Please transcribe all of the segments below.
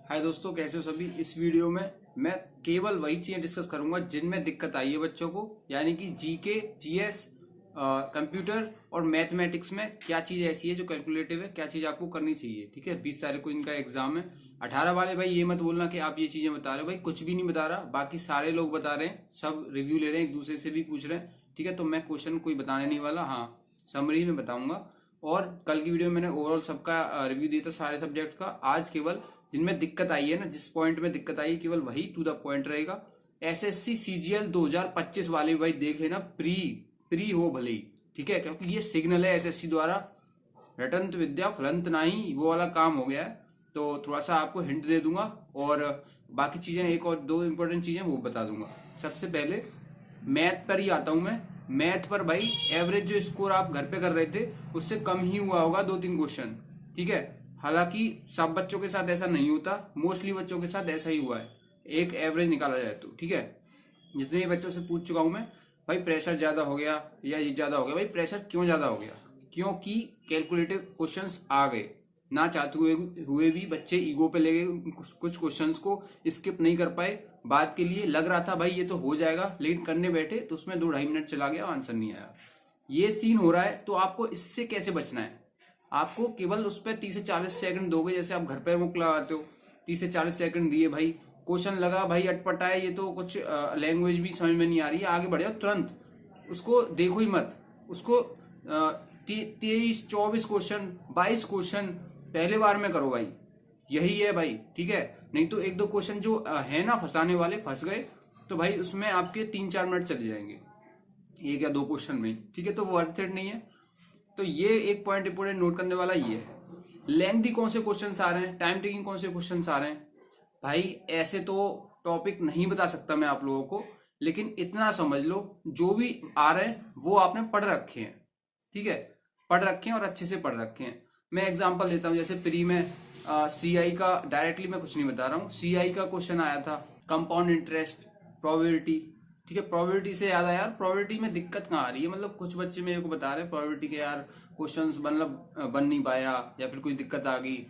हाय दोस्तों, कैसे हो सभी। इस वीडियो में मैं केवल वही चीजें डिस्कस करूंगा जिनमें दिक्कत आई है बच्चों को, यानी कि जीके, जीएस, कंप्यूटर और मैथमेटिक्स में क्या चीज ऐसी है जो कैलकुलेटिव है, क्या चीज आपको करनी चाहिए। ठीक है, 20 तारीख को इनका एग्जाम है। 18 वाले भाई ये मत बोलना कि आप ये चीजें बता रहे हो, भाई कुछ भी नहीं बता रहा, बाकी सारे लोग बता रहे हैं, सब रिव्यू ले रहे हैं, एक दूसरे से भी पूछ रहे हैं। ठीक है, तो मैं क्वेश्चन कोई बताने नहीं वाला, हाँ समरी में बताऊंगा। और कल की वीडियो में मैंने ओवरऑल सबका रिव्यू दिया था, सारे सब्जेक्ट का। आज केवल जिनमें दिक्कत आई है ना, जिस पॉइंट में दिक्कत आई है, केवल वही टू द पॉइंट रहेगा। एसएससी सीजीएल 2025 वाले भाई देख लेना, प्री प्री हो भले ही, ठीक है, क्योंकि ये सिग्नल है एसएससी द्वारा, रटंत विद्या फलंत नाही, वो वाला काम हो गया है। तो थोड़ा सा आपको हिंट दे दूंगा और बाकी चीजें एक और दो इंपॉर्टेंट चीजें वो बता दूंगा। सबसे पहले मैथ पर ही आता हूं मैं। मैथ पर भाई एवरेज जो स्कोर आप घर पे कर रहे थे उससे कम ही हुआ होगा 2-3 क्वेश्चन। ठीक है, हालांकि सब बच्चों के साथ ऐसा नहीं होता, मोस्टली बच्चों के साथ ऐसा ही हुआ है, एक एवरेज निकाला जाए तो। ठीक है, जितने भी बच्चों से पूछ चुका हूं मैं, भाई प्रेशर ज्यादा हो गया या ये ज्यादा हो गया। भाई प्रेशर क्यों ज्यादा हो गया? क्योंकि कैलकुलेटिव क्वेश्चंस आ गए, ना चाहते हुए भी बच्चे ईगो पे ले गए, कुछ क्वेश्चंस को स्किप नहीं कर पाए। बात के लिए लग रहा था भाई ये तो हो जाएगा, लेकिन करने बैठे तो उसमें 2-2.5 मिनट चला गया, आंसर नहीं आया। ये सीन हो रहा है, तो आपको इससे कैसे बचना है? आपको केवल उस पर 30 से 40 सेकंड दोगे, जैसे आप घर पे मुक लगाते हो, 30 से 40 सेकंड दिए, भाई क्वेश्चन लगा, भाई अटपटा है, ये तो कुछ लैंग्वेज भी समझ में नहीं आ रही है, आगे बढ़ जाओ तुरंत, उसको देखो ही मत। उसको 23-24 क्वेश्चन, 22 क्वेश्चन पहले बार में करो भाई, यही है भाई। ठीक है, नहीं तो एक दो क्वेश्चन जो है ना फंसाने वाले, फंस गए तो भाई उसमें आपके 3-4 मिनट चले जाएंगे, एक या दो क्वेश्चन में। ठीक है, तो वो वर्थ इट नहीं है। तो ये एक पॉइंट इंपोर्टेंट नोट करने वाला ये है। लेंथी कौन से क्वेश्चंस आ रहे हैं, टाइम टेकिंग कौन से क्वेश्चंस आ रहे हैं, भाई ऐसे तो टॉपिक नहीं बता सकता मैं आप लोगों को, लेकिन इतना समझ लो जो भी आ रहे हैं वो आपने पढ़ रखे हैं। ठीक है, पढ़ रखे हैं और अच्छे से पढ़ रखे हैं। मैं एग्जांपल लेता हूं, जैसे प्री में सीआई का, डायरेक्टली मैं कुछ नहीं बता रहा हूँ, सीआई का क्वेश्चन आया था, कंपाउंड इंटरेस्ट, प्रोबेबिलिटी। ठीक है, प्रोबेबिलिटी से याद आया यार, प्रोबेबिलिटी में दिक्कत कहाँ आ रही है? मतलब कुछ बच्चे मेरे को बता रहे हैं प्रोबेबिलिटी के यार क्वेश्चंस मतलब बन नहीं पाया, या फिर कोई दिक्कत आ गई,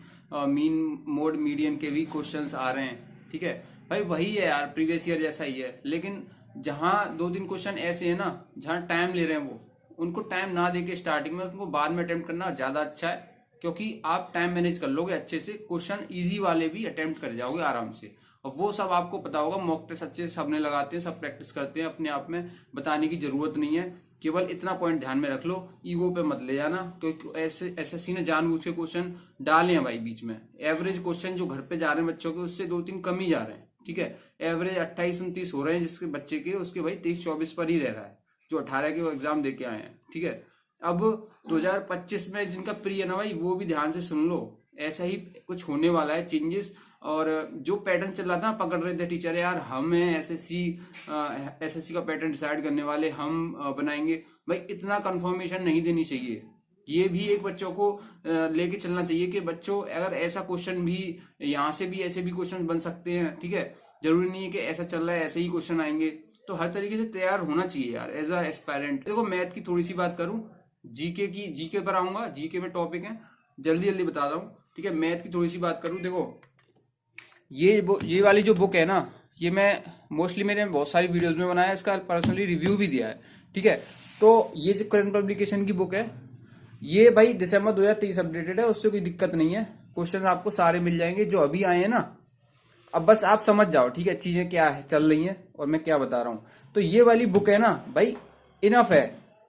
मीन मोड मीडियन के भी क्वेश्चंस आ रहे हैं। ठीक है भाई, वही है यार, प्रीवियस ईयर जैसा ही है, लेकिन जहां 2-3 क्वेश्चन ऐसे है ना जहां टाइम ले रहे हैं, वो उनको टाइम ना देके स्टार्टिंग में, उनको बाद में अटेम्प्ट करना ज्यादा अच्छा है, क्योंकि आप टाइम मैनेज कर लोगे अच्छे से, क्वेश्चन इजी वाले भी अटेम्प्ट कर जाओगे आराम से। और वो सब आपको पता होगा, मॉक टेस्ट अच्छे से सबने लगाते हैं, सब प्रैक्टिस करते हैं, अपने आप में बताने की जरूरत नहीं है। केवल इतना पॉइंट ध्यान में रख लो, ईगो पे मत ले जाना, क्योंकि ऐसे एसएससी ने जानबूझ के क्वेश्चन डाले हैं भाई बीच में। एवरेज क्वेश्चन जो घर पे जा रहे हैं बच्चों के, उससे 2-3 कम ही जा रहे हैं। ठीक है, एवरेज 28-29 हो रहे हैं जिसके बच्चे के, उसके भाई 23-24 पर ही रह रहा है, जो 18 के एग्जाम दे के आए हैं। ठीक है, अब 2025 में जिनका प्री है ना भाई, वो भी ध्यान से सुन लो, ऐसा ही कुछ होने वाला है चेंजेस। और जो पैटर्न चल रहा था, पकड़ रहे थे टीचर यार, हम है एसएससी का पैटर्न डिसाइड करने वाले, हम बनाएंगे, भाई इतना कंफर्मेशन नहीं देनी चाहिए। ये भी एक बच्चों को लेके चलना चाहिए कि बच्चों अगर ऐसा क्वेश्चन भी, यहाँ से भी ऐसे भी क्वेश्चन बन सकते हैं। ठीक है, जरूरी नहीं है कि ऐसा चल रहा है ऐसे ही क्वेश्चन आएंगे, तो हर तरीके से तैयार होना चाहिए यार एज अ एस्पायरेंट। देखो मैथ की थोड़ी सी बात करूं, जीके पर आऊंगा, जीके में टॉपिक है, जल्दी जल्दी बता रहा हूँ। ठीक है, मैथ की थोड़ी सी बात करूं, देखो ये वाली जो बुक है ना, ये मैं मोस्टली मैंने बहुत सारी वीडियोस में बनाया है, इसका पर्सनली रिव्यू भी दिया है। ठीक है, तो ये जो करंट पब्लिकेशन की बुक है, ये भाई दिसंबर 2023 अपडेटेड है, उससे कोई दिक्कत नहीं है, क्वेश्चन आपको सारे मिल जाएंगे जो अभी आए हैं ना। अब बस आप समझ जाओ, ठीक है, चीजें क्या है चल रही हैं और मैं क्या बता रहा हूँ। तो ये वाली बुक है ना भाई, इनफ है।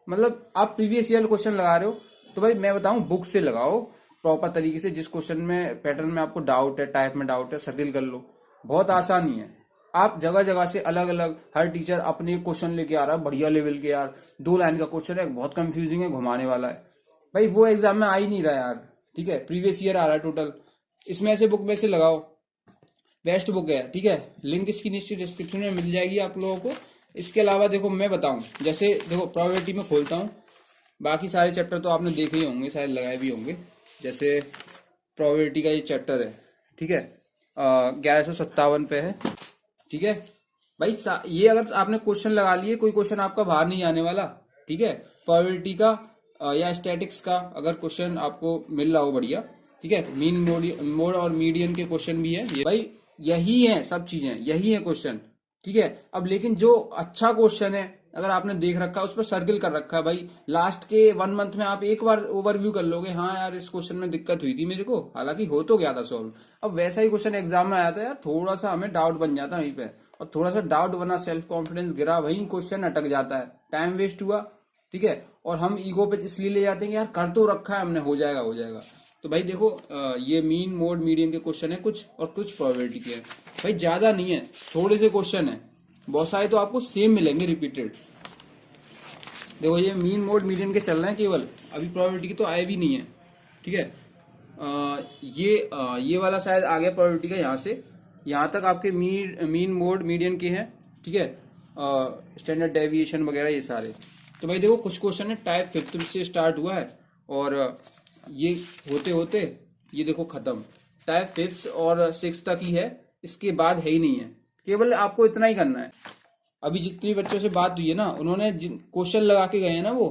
मतलब आप प्रीवियस ईयर क्वेश्चन लगा रहे हो तो भाई मैं बताऊं, बुक से लगाओ प्रॉपर तरीके से, जिस क्वेश्चन में पैटर्न में आपको डाउट है, टाइप में डाउट है, सर्किल कर लो, बहुत आसानी है। आप जगह जगह से अलग अलग, हर टीचर अपने क्वेश्चन लेके आ रहा है बढ़िया लेवल के यार, 2 लाइन का क्वेश्चन है, बहुत कंफ्यूजिंग है, घुमाने वाला है, भाई वो एग्जाम में आ ही नहीं रहा यार। ठीक है, प्रीवियस ईयर आ रहा है टोटल, इसमें से बुक में से लगाओ, बेस्ट बुक है। ठीक है, लिंक इसकी नीचे डिस्क्रिप्शन में मिल जाएगी आप लोगों को। इसके अलावा देखो मैं बताऊं, जैसे देखो प्रोबेबिलिटी में खोलता हूं, बाकी सारे चैप्टर तो आपने देखे ही होंगे, शायद लगाए भी होंगे। जैसे प्रोबेबिलिटी का ये चैप्टर है, ठीक है, 1157 पे है। ठीक है भाई, ये अगर आपने क्वेश्चन लगा लिए, कोई क्वेश्चन आपका बाहर नहीं आने वाला। ठीक है, प्रोबेबिलिटी का या स्टैटिक्स का अगर क्वेश्चन आपको मिल रहा हो बढ़िया, ठीक है। मीन मोड और मीडियन के क्वेश्चन भी है ये भाई, यही है सब चीजें, यही है क्वेश्चन, ठीक है। अब लेकिन जो अच्छा क्वेश्चन है, अगर आपने देख रखा है, उस पर सर्किल कर रखा है भाई, लास्ट के 1 मंथ में आप एक बार ओवरव्यू कर लोगे, हाँ यार इस क्वेश्चन में दिक्कत हुई थी मेरे को, हालांकि हो तो गया था सॉल्व। अब वैसा ही क्वेश्चन एग्जाम में आया था यार, थोड़ा सा हमें डाउट बन जाता है वहीं पे, और थोड़ा सा डाउट बना, सेल्फ कॉन्फिडेंस गिरा, वही क्वेश्चन अटक जाता है, टाइम वेस्ट हुआ, ठीक है। और हम ईगो पे इसलिए ले जाते हैं कि यार कर तो रखा है हमने, हो जाएगा हो जाएगा। तो भाई देखो ये मीन मोड मीडियन के क्वेश्चन है कुछ, और कुछ प्रोबेबिलिटी के हैं भाई, ज्यादा नहीं है, थोड़े से क्वेश्चन है, बहुत सारे तो आपको सेम मिलेंगे रिपीटेड। देखो ये मीन मोड मीडियन के चल रहे हैं केवल, अभी प्रोबेबिलिटी के तो आए भी नहीं है, ठीक है। ये वाला शायद आ गया प्रोबेबिलिटी का, यहाँ से यहाँ तक आपके मीन मोड मीडियन के हैं, ठीक है। स्टैंडर्ड डेविएशन वगैरह ये सारे। तो भाई देखो कुछ क्वेश्चन है टाइप 5 से स्टार्ट हुआ है, और ये होते होते ये देखो खत्म, टाइप 5 और 6 तक ही है, इसके बाद है ही नहीं है। केवल आपको इतना ही करना है। अभी जितनी बच्चों से बात हुई है ना, उन्होंने जिन क्वेश्चन लगा के गए हैं ना, वो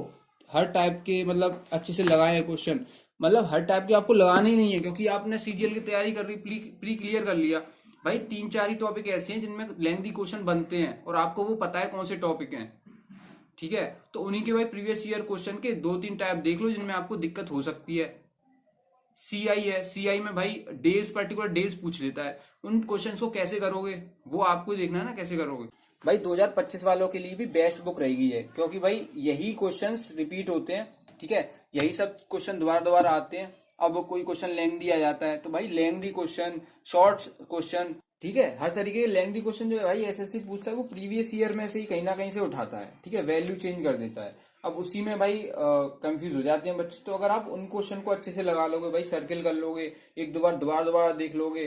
हर टाइप के मतलब अच्छे से लगाए हैं क्वेश्चन, मतलब हर टाइप के आपको लगाने ही नहीं है, क्योंकि आपने सीजीएल की तैयारी कर रही, प्री क्लियर कर लिया भाई। 3-4 ही टॉपिक ऐसे हैं जिनमें लेंथी क्वेश्चन बनते हैं, और आपको वो पता है कौन से टॉपिक हैं, ठीक है। तो उन्हीं के भाई प्रीवियस ईयर क्वेश्चन के 2-3 टाइप देख लो जिनमें आपको दिक्कत हो सकती है। सीआई है, सीआई में भाई डेज, पर्टिकुलर डेज पूछ लेता है, उन क्वेश्चंस को कैसे करोगे वो आपको देखना है ना, कैसे करोगे भाई। 2025 वालों के लिए भी बेस्ट बुक रहेगी है, क्योंकि भाई यही क्वेश्चंस रिपीट होते हैं, ठीक है, यही सब क्वेश्चन दोबारा दोबारा आते हैं। अब कोई क्वेश्चन लेंथी आ जाता है, तो भाई लेंथी क्वेश्चन, शॉर्ट क्वेश्चन, ठीक है, हर तरीके के लेंथी क्वेश्चन जो है भाई एसएससी पूछता है, वो प्रीवियस ईयर में से ही कहीं ना कहीं से उठाता है, ठीक है, वैल्यू चेंज कर देता है। अब उसी में भाई कंफ्यूज हो जाते हैं बच्चे। तो अगर आप उन क्वेश्चन को अच्छे से लगा लोगे भाई, सर्किल कर लोगे, एक दो बार दोबारा देख लोगे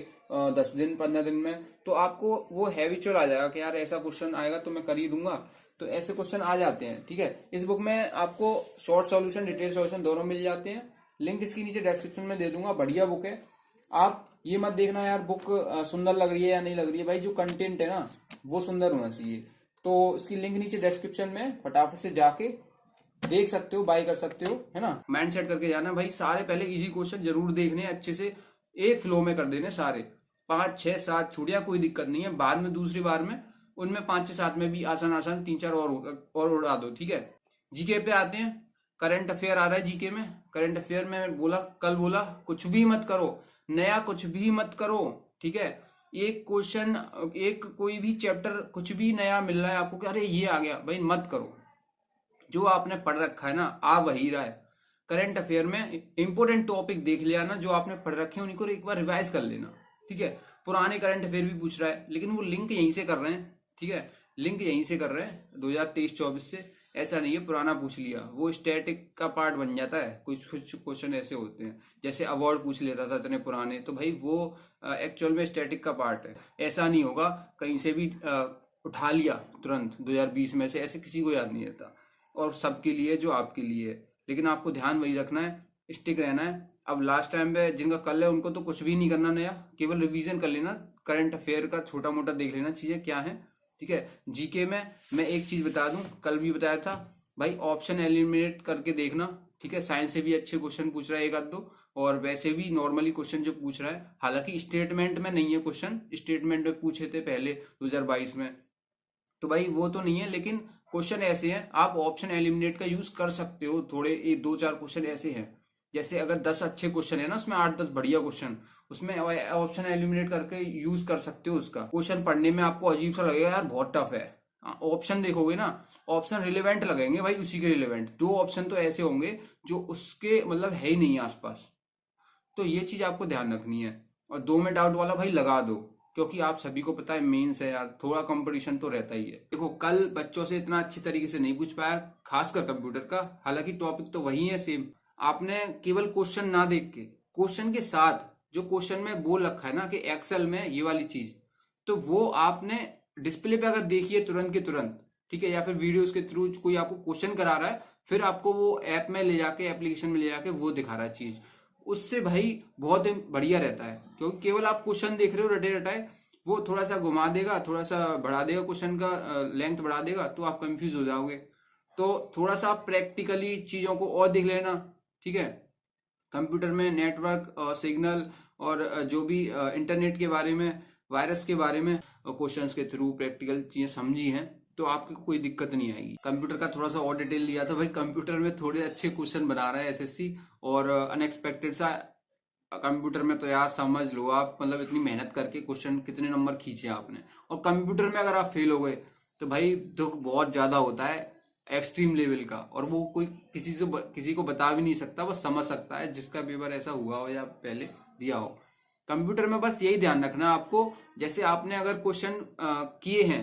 10 दिन 15 दिन में, तो आपको वो हैबिचुअल आ जाएगा कि यार ऐसा क्वेश्चन आएगा तो मैं कर ही दूंगा। तो ऐसे क्वेश्चन आ जाते हैं, ठीक है। इस बुक में आपको शॉर्ट सॉल्यूशन, डिटेल सॉल्यूशन दोनों मिल जाते हैं। लिंक इसकी नीचे डिस्क्रिप्शन में दे दूंगा, बढ़िया बुक है। आप ये मत देखना यार बुक सुंदर लग रही है या नहीं लग रही है, भाई जो कंटेंट है ना वो सुंदर होना चाहिए। तो इसकी लिंक नीचे डिस्क्रिप्शन में, फटाफट से जाके देख सकते हो, बाय कर सकते हो, है ना। माइंड सेट करके जाना भाई, सारे पहले इजी क्वेश्चन जरूर देखने, अच्छे से एक फ्लो में कर देने सारे, 5 6 7 छूटिया कोई दिक्कत नहीं है, बाद में दूसरी बार में उनमें 5 6 7 में भी आसान 3-4 और उड़ा दो, ठीक है। जीके पे आते हैं, करंट अफेयर आ रहा है जीके में। करंट अफेयर में कल बोला कुछ भी मत करो, नया कुछ भी मत करो, ठीक है। एक क्वेश्चन, एक कोई भी चैप्टर कुछ भी नया मिल रहा है आपको कि अरे ये आ गया, भाई मत करो। जो आपने पढ़ रखा है ना, आ वही रहा है। करंट अफेयर में इंपोर्टेंट टॉपिक देख लिया ना, जो आपने पढ़ रखे हैं उन्हीं को एक बार रिवाइज कर लेना, ठीक है। पुराने करंट अफेयर भी पूछ रहा है, लेकिन वो लिंक यहीं से कर रहे हैं, ठीक है, लिंक यहीं से कर रहे हैं 2023-24 से। ऐसा नहीं है पुराना पूछ लिया वो स्टैटिक का पार्ट बन जाता है। कुछ क्वेश्चन ऐसे होते हैं, जैसे अवार्ड पूछ लेता था इतने पुराने, तो भाई वो एक्चुअल में स्टैटिक का पार्ट है। ऐसा नहीं होगा कहीं से भी उठा लिया तुरंत 2020 में से, ऐसे किसी को याद नहीं रहता। और सबके लिए जो आपके लिए है, लेकिन आपको ध्यान वही रखना है, स्टिक रहना है। अब लास्ट टाइम पे जिनका कल है उनको तो कुछ भी नहीं करना नया, केवल रिवीजन कर लेना, करंट अफेयर का छोटा मोटा देख लेना चीजें क्या है, ठीक है। जीके में मैं एक चीज बता दूं, कल भी बताया था भाई, ऑप्शन एलिमिनेट करके देखना, ठीक है। साइंस से भी अच्छे क्वेश्चन पूछ रहा है एक आध दो, और वैसे भी नॉर्मली क्वेश्चन जो पूछ रहा है, हालांकि स्टेटमेंट में नहीं है क्वेश्चन, स्टेटमेंट में पूछे थे पहले 2022 में, तो भाई वो तो नहीं है, लेकिन क्वेश्चन ऐसे हैं आप ऑप्शन एलिमिनेट का यूज कर सकते हो। थोड़े 1-2-4 क्वेश्चन ऐसे हैं, जैसे अगर 10 अच्छे क्वेश्चन है ना, उसमें 8-10 बढ़िया क्वेश्चन, उसमें ऑप्शन एलिमिनेट करके यूज कर सकते हो। उसका क्वेश्चन पढ़ने में आपको अजीब सा लगेगा, यार बहुत टफ है, ऑप्शन देखोगे ना, ऑप्शन रिलेवेंट लगेंगे भाई, उसी के रिलेवेंट 2 ऑप्शन तो ऐसे होंगे जो उसके मतलब है ही नहीं आसपास। तो ये चीज आपको ध्यान रखनी है। और 2 में डाउट वाला भाई लगा दो, क्योंकि आप सभी को पता है मेंस है यार, थोड़ा कंपटीशन तो रहता ही है। देखो कल बच्चों से इतना अच्छी तरीके से नहीं पूछ पाया, खासकर कंप्यूटर का, हालांकि टॉपिक तो वही है सेम। आपने केवल क्वेश्चन ना देख के, क्वेश्चन के साथ जो क्वेश्चन में बोल रखा है ना कि एक्सेल में ये वाली चीज, तो वो आपने डिस्प्ले पे अगर देखिए तुरंत के तुरंत, ठीक है, या फिर वीडियोस के थ्रू कोई आपको क्वेश्चन करा रहा है, फिर आपको वो ऐप में ले जाके, एप्लीकेशन में ले जाके वो दिखा रहा है चीज, उससे भाई बहुत बढ़िया रहता है। क्योंकि केवल आप क्वेश्चन देख रहे हो रटे रटाए, वो थोड़ा सा घुमा देगा, थोड़ा सा बढ़ा देगा, क्वेश्चन का लेंथ बढ़ा देगा, तो आप कंफ्यूज हो जाओगे। तो थोड़ा सा आप प्रैक्टिकली चीजों को और देख लेना, ठीक है। कंप्यूटर में नेटवर्क, सिग्नल और जो भी इंटरनेट के बारे में, वायरस के बारे में क्वेश्चंस के थ्रू प्रैक्टिकल चीजें समझी हैं तो आपको कोई दिक्कत नहीं आएगी। कंप्यूटर का थोड़ा सा और डिटेल लिया था भाई, कंप्यूटर में थोड़े अच्छे क्वेश्चन बना रहा है एसएससी, और अनएक्सपेक्टेड सा कंप्यूटर में तो यार समझ लो आप, मतलब इतनी मेहनत करके क्वेश्चन कितने नंबर खींचे आपने, और कंप्यूटर में अगर आप फेल हो गए तो भाई दुख बहुत ज्यादा होता है, एक्सट्रीम लेवल का, और वो कोई किसी को बता भी नहीं सकता, बस समझ सकता है जिसका पेपर ऐसा हुआ हो या पहले दिया हो। कंप्यूटर में बस यही ध्यान रखना आपको, जैसे आपने अगर क्वेश्चन किए हैं,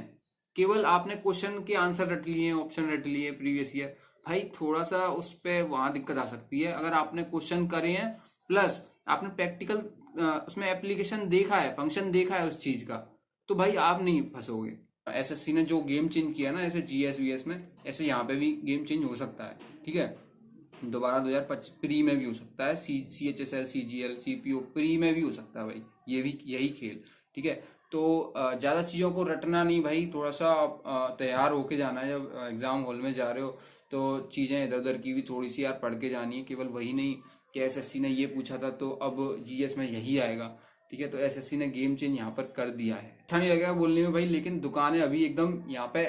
केवल आपने क्वेश्चन के आंसर रट लिए, ऑप्शन रट लिए प्रीवियस ईयर, भाई थोड़ा सा उस पर वहां दिक्कत आ सकती है। अगर आपने क्वेश्चन करे हैं प्लस आपने प्रैक्टिकल उसमें एप्लीकेशन देखा है, फंक्शन देखा है उस चीज का, तो भाई आप नहीं फंसोगे। एसएससी ने जो गेम चेंज किया ना, ऐसे जीएस वीएस में, ऐसे यहाँ पे भी गेम चेंज हो सकता है, ठीक है। दोबारा 2025 प्री में भी हो सकता है, CHSL CGL CPO प्री में भी हो सकता है भाई, ये भी यही खेल, ठीक है। तो ज्यादा चीजों को रटना नहीं भाई, थोड़ा सा तैयार होके जाना है, जब एग्जाम हॉल में जा रहे हो तो चीजें इधर उधर की भी थोड़ी सी यार पढ़ के जानी है, केवल वही नहीं कि एसएससी ने ये पूछा था तो अब जीएस में यही आएगा, ठीक है। तो एसएससी ने गेम चेंज यहाँ पर कर दिया है। अच्छा नहीं लगेगा बोलने में भाई, लेकिन दुकानें अभी एकदम यहाँ पे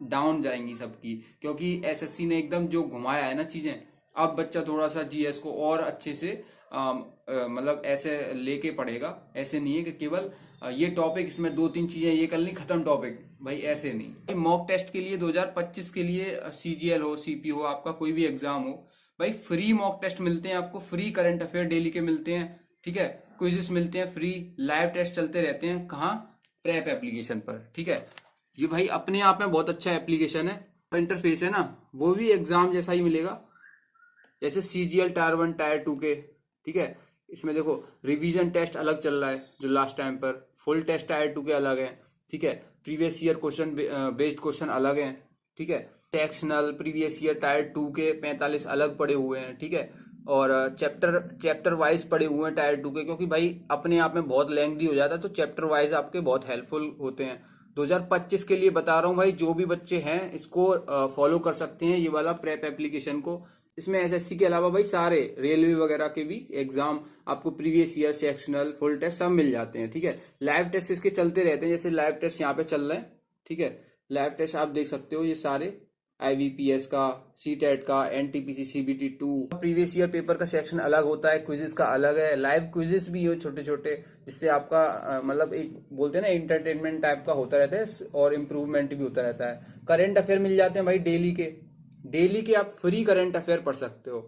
डाउन जाएंगी सबकी, क्योंकि एसएससी ने एकदम जो घुमाया है ना चीजें, अब बच्चा थोड़ा सा जीएस को और अच्छे से मतलब ऐसे लेके पढ़ेगा। ऐसे नहीं है कि केवल ये टॉपिक, इसमें 2-3 चीजें ये कर ली खत्म टॉपिक, भाई ऐसे नहीं। मॉक टेस्ट के लिए 2025 के लिए सीजीएल हो, सीपी हो, आपका कोई भी एग्जाम हो भाई, फ्री मॉक टेस्ट मिलते हैं आपको, फ्री करंट अफेयर डेली के मिलते हैं, ठीक है। क्विजेस मिलते हैं फ्री, लाइव टेस्ट चलते रहते हैं, कहाँ, प्रेप एप्लीकेशन पर, ठीक है। ये भाई अपने आप में बहुत अच्छा एप्लीकेशन है, इंटरफेस है ना वो भी एग्जाम जैसा ही मिलेगा, जैसे सीजीएल टायर 1 टायर 2 के, ठीक है। इसमें देखो रिवीजन टेस्ट अलग चल रहा है जो लास्ट टाइम पर, फुल टेस्ट टायर 2 के अलग है, ठीक है। Previous year question based question अलग है, ठीक है। सेक्शनल प्रीवियस ईयर टायर 2 के 45 अलग पड़े हुए हैं, ठीक है। और चैप्टर वाइज पड़े हुए हैं टायर 2 के, क्योंकि भाई अपने आप में बहुत लेंथी हो जाता है, तो चैप्टर वाइज आपके बहुत हेल्पफुल होते हैं। 2025 के लिए बता रहा हूँ भाई, जो भी बच्चे हैं इसको फॉलो कर सकते हैं, ये वाला प्रेप एप्लीकेशन को। इसमें एसएससी के अलावा भाई सारे रेलवे वगैरह के भी एग्जाम आपको previous year, sectional, full test सब मिल जाते हैं, ठीक है। लाइव टेस्ट इसके चलते रहते हैं, जैसे लाइव टेस्ट यहाँ पे चल रहे हैं, ठीक है। लाइव टेस्ट आप देख सकते हो, ये सारे IBPS का, CTET का, NTPC CBT 2, previous year paper का सेक्शन अलग होता है, क्विजेस का अलग है, लाइव क्विजेस भी हो छोटे छोटे, जिससे आपका मतलब एक बोलते हैं ना एंटरटेनमेंट टाइप का होता रहता है, और इम्प्रूवमेंट भी होता रहता है। करंट अफेयर मिल जाते हैं भाई डेली के आप फ्री करंट अफेयर पढ़ सकते हो,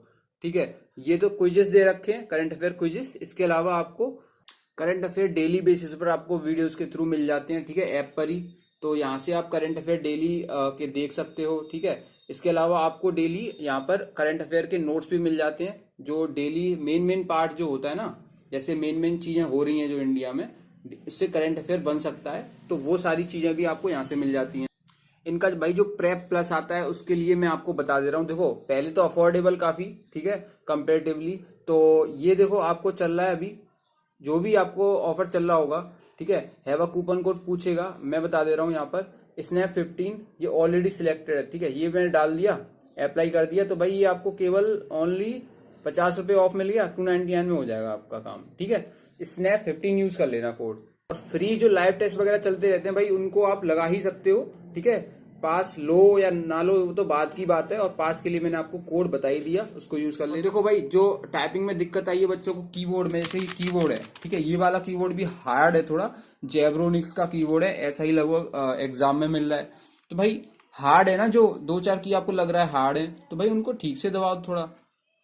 ठीक है। ये तो क्विजेस दे रखे हैं, करंट अफेयर क्विजेस, इसके अलावा आपको करंट अफेयर डेली बेसिस पर आपको वीडियोस के थ्रू मिल जाते हैं, ठीक है, ऐप पर ही। तो यहाँ से आप करंट अफेयर डेली के देख सकते हो, ठीक है। इसके अलावा आपको डेली यहाँ पर करंट अफेयर के नोट्स भी मिल जाते हैं, जो डेली मेन पार्ट जो होता है ना, जैसे मेन चीजें हो रही हैं जो इंडिया में, इससे करंट अफेयर बन सकता है, तो वो सारी चीजें भी आपको यहाँ से मिल जाती हैं। इनका भाई जो प्रेप प्लस आता है उसके लिए मैं आपको बता दे रहा हूँ, देखो पहले तो अफोर्डेबल काफी, ठीक है, कंपेरेटिवली। तो ये देखो आपको चल रहा है अभी, जो भी आपको ऑफर चल रहा होगा, ठीक है, हैव अ कूपन कोड पूछेगा, मैं बता दे रहा हूँ यहाँ पर स्नैप 15, ये ऑलरेडी सिलेक्टेड है, ठीक है। ये मैंने डाल दिया, अप्लाई कर दिया, तो भाई ये आपको केवल ओनली 50 रुपए ऑफ मिल गया, 299 में हो जाएगा आपका काम, ठीक है। स्नैप 15 यूज कर लेना कोड। और फ्री जो लाइव टेस्ट वगैरह चलते रहते हैं भाई, उनको आप लगा ही सकते हो, ठीक है। पास लो या ना लो वो तो बात की बात है, और पास के लिए मैंने आपको कोड बता ही दिया, उसको यूज कर ले। देखो भाई जो टाइपिंग में दिक्कत आई है बच्चों को कीबोर्ड में, जैसे ये कीबोर्ड है, ठीक है, ये वाला कीबोर्ड भी हार्ड है थोड़ा, जेब्रोनिक्स का कीबोर्ड है, ऐसा ही लगभग एग्जाम में मिल रहा है। तो भाई हार्ड है ना, जो 2-4 की आपको लग रहा है हार्ड है, तो भाई उनको ठीक से दबाओ थोड़ा।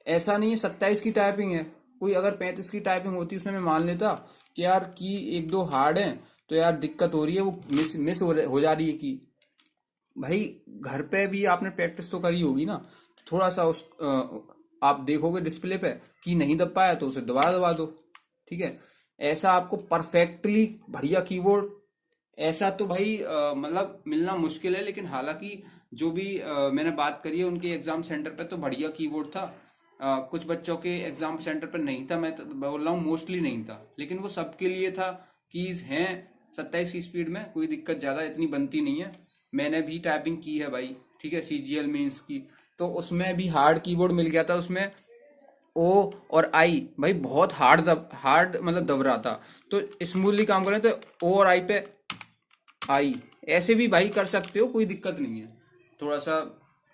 ऐसा नहीं है 27 की टाइपिंग है, कोई अगर 35 की टाइपिंग होती उसमें मैं मान लेता कि यार की 1-2 हार्ड है तो यार दिक्कत हो रही है, वो मिस हो जा रही है की। भाई घर पे भी आपने प्रैक्टिस तो करी होगी ना, तो थोड़ा सा आप देखोगे डिस्प्ले पे कि नहीं दब पाया तो उसे दबा दो, ठीक है। ऐसा आपको परफेक्टली बढ़िया कीबोर्ड ऐसा तो भाई मतलब मिलना मुश्किल है, लेकिन हालांकि जो भी मैंने बात करी है उनके एग्जाम सेंटर पे तो बढ़िया कीबोर्ड था। कुछ बच्चों के एग्जाम सेंटर पर नहीं था, मैं तो बोल रहा हूँ मोस्टली नहीं था, लेकिन वो सबके लिए था। कीज हैं 27 की स्पीड में, कोई दिक्कत ज्यादा इतनी बनती नहीं है। मैंने भी टाइपिंग की है भाई, ठीक है, CGL मेंस की, तो उसमें भी हार्ड कीबोर्ड मिल गया था उसमें, ओ और आई भाई बहुत हार्ड मतलब दब रहा था, तो स्मूथली काम करें तो ओ और आई पे आई, ऐसे भी भाई कर सकते हो, कोई दिक्कत नहीं है। थोड़ा सा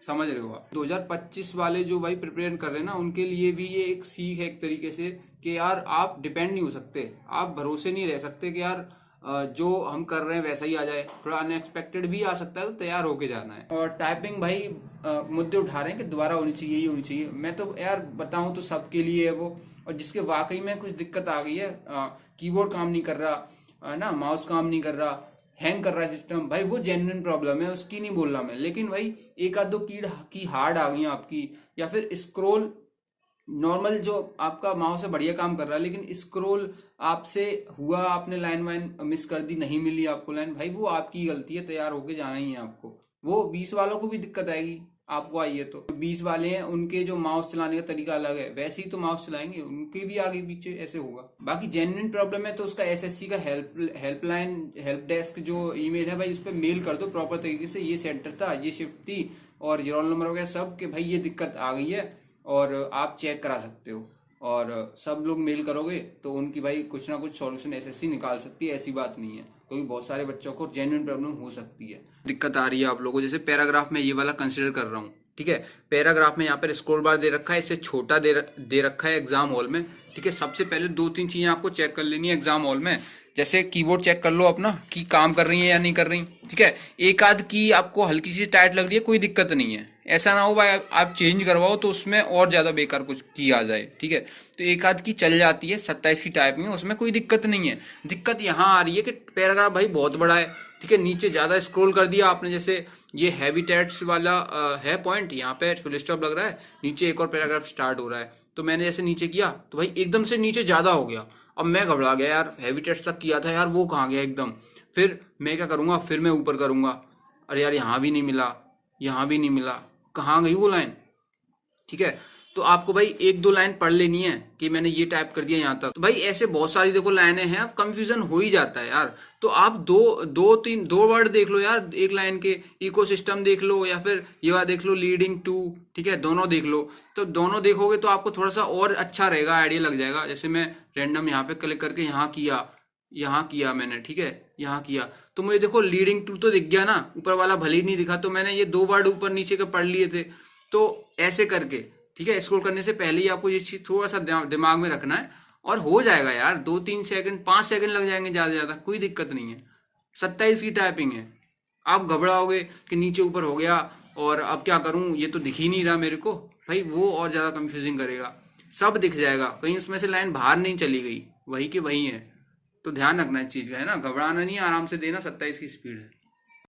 समझ रहे हो आप। 2025 वाले जो भाई प्रिपेयर कर रहे हैं ना, उनके लिए भी ये एक सीख है एक तरीके से कि यार आप डिपेंड नहीं हो सकते, आप भरोसे नहीं रह सकते कि यार जो हम कर रहे हैं वैसा ही आ जाए, थोड़ा अनएक्सपेक्टेड भी आ सकता है, तो तैयार होके जाना है। और टाइपिंग भाई मुद्दे उठा रहे हैं कि दोबारा होनी चाहिए, यही होनी चाहिए। मैं तो यार बताऊं तो सबके लिए है वो, और जिसके वाकई में कुछ दिक्कत आ गई है, कीबोर्ड काम नहीं कर रहा ना, माउस काम नहीं कर रहा, हैंग कर रहा है सिस्टम, भाई वो जेन्युइन प्रॉब्लम है, उसकी नहीं बोल रहा मैं। लेकिन भाई एक आध दो की हार्ड आ गई आपकी, या फिर स्क्रोल नॉर्मल जो आपका माउस है बढ़िया काम कर रहा है, लेकिन स्क्रोल आपसे हुआ, आपने लाइन वाइन मिस कर दी, नहीं मिली आपको लाइन, भाई वो आपकी गलती है, तैयार होके जाना ही है आपको। वो 20 वालों को भी दिक्कत आएगी, आपको आई है तो 20 वाले हैं उनके जो माउस चलाने का तरीका अलग है, वैसे ही तो माउस चलाएंगे, उनके भी आगे पीछे ऐसे होगा। बाकी जेन्युइन प्रॉब्लम है तो उसका एसएससी का हेल्पलाइन हेल्प डेस्क जो ईमेल है भाई, उस पर मेल कर दो प्रॉपर तरीके से, ये सेंटर था, ये शिफ्ट थी, और ये रोल नंबर वगैरह सब, कि भाई ये दिक्कत आ गई है और आप चेक करा सकते हो। और सब लोग मेल करोगे तो उनकी भाई कुछ ना कुछ सॉल्यूशन एसएससी निकाल सकती है, ऐसी बात नहीं है, क्योंकि बहुत सारे बच्चों को जेन्युइन प्रॉब्लम हो सकती है। दिक्कत आ रही है आप लोगों को, जैसे पैराग्राफ में ये वाला कंसिडर कर रहा हूँ, ठीक है। पैराग्राफ में यहाँ पर स्क्रॉल बार दे रखा है, इससे छोटा दे रखा है एग्जाम हॉल में, ठीक है। सबसे पहले 2-3 चीजें आपको चेक कर लेनी है एग्जाम हॉल में, जैसे कीबोर्ड चेक कर लो अपना कि काम कर रही है या नहीं कर रही, ठीक है। एक आध की आपको हल्की सी टाइट लग रही है, कोई दिक्कत नहीं है, ऐसा ना हो भाई आप चेंज करवाओ तो उसमें और ज़्यादा बेकार कुछ की आ जाए, ठीक है। तो एक आध की चल जाती है 27 की टाइपिंग में, उसमें कोई दिक्कत नहीं है। दिक्कत यहाँ आ रही है कि पैराग्राफ भाई बहुत बड़ा है, ठीक है, नीचे ज़्यादा स्क्रॉल कर दिया आपने, जैसे ये हैबिटेट्स वाला है पॉइंट, यहाँ पे फुल स्टॉप लग रहा है, नीचे एक और पैराग्राफ स्टार्ट हो रहा है, तो मैंने जैसे नीचे किया तो भाई एकदम से नीचे ज़्यादा हो गया। अब मैं घबरा गया यार, हैबिटेट्स तक किया था यार, वो कहाँ गया एकदम। फिर मैं क्या करूँगा, फिर मैं ऊपर करूँगा, अरे यार यहाँ भी नहीं मिला, यहाँ भी नहीं मिला, कहाँ गई वो लाइन, ठीक है। तो आपको भाई 1-2 लाइन पढ़ लेनी है कि मैंने ये टाइप कर दिया यहाँ तक, तो भाई ऐसे बहुत सारी देखो लाइनें हैं, कंफ्यूजन हो ही जाता है यार। तो आप दो वर्ड देख लो यार एक लाइन के, इकोसिस्टम देख लो या फिर ये वाला देख लो, लीडिंग टू, ठीक है, दोनों देख लो। तो दोनों देखोगे तो आपको थोड़ा सा और अच्छा रहेगा, आइडिया लग जाएगा। जैसे मैं रैंडम यहाँ पे क्लिक करके यहाँ किया मैंने, ठीक है, यहाँ किया तो मुझे देखो लीडिंग टू तो दिख गया ना, ऊपर वाला भले ही नहीं दिखा, तो मैंने ये 2 वर्ड ऊपर नीचे के पढ़ लिए थे। तो ऐसे करके, ठीक है, स्क्रॉल करने से पहले ही आपको ये चीज थोड़ा सा दिमाग में रखना है, और हो जाएगा यार। 2-3 सेकंड 5 सेकंड लग जाएंगे ज्यादा से ज्यादा, कोई दिक्कत नहीं है। 27 की टाइपिंग है, आप घबराओगे कि नीचे ऊपर हो गया और अब क्या करूं, ये तो दिख ही नहीं रहा मेरे को, भाई वो और ज्यादा कंफ्यूजिंग करेगा। सब दिख जाएगा, कहीं उसमें से लाइन बाहर नहीं चली गई, वही के वही है। तो ध्यान रखना इस चीज का, है ना, घबराना नहीं, आराम से देना, 27 की स्पीड है।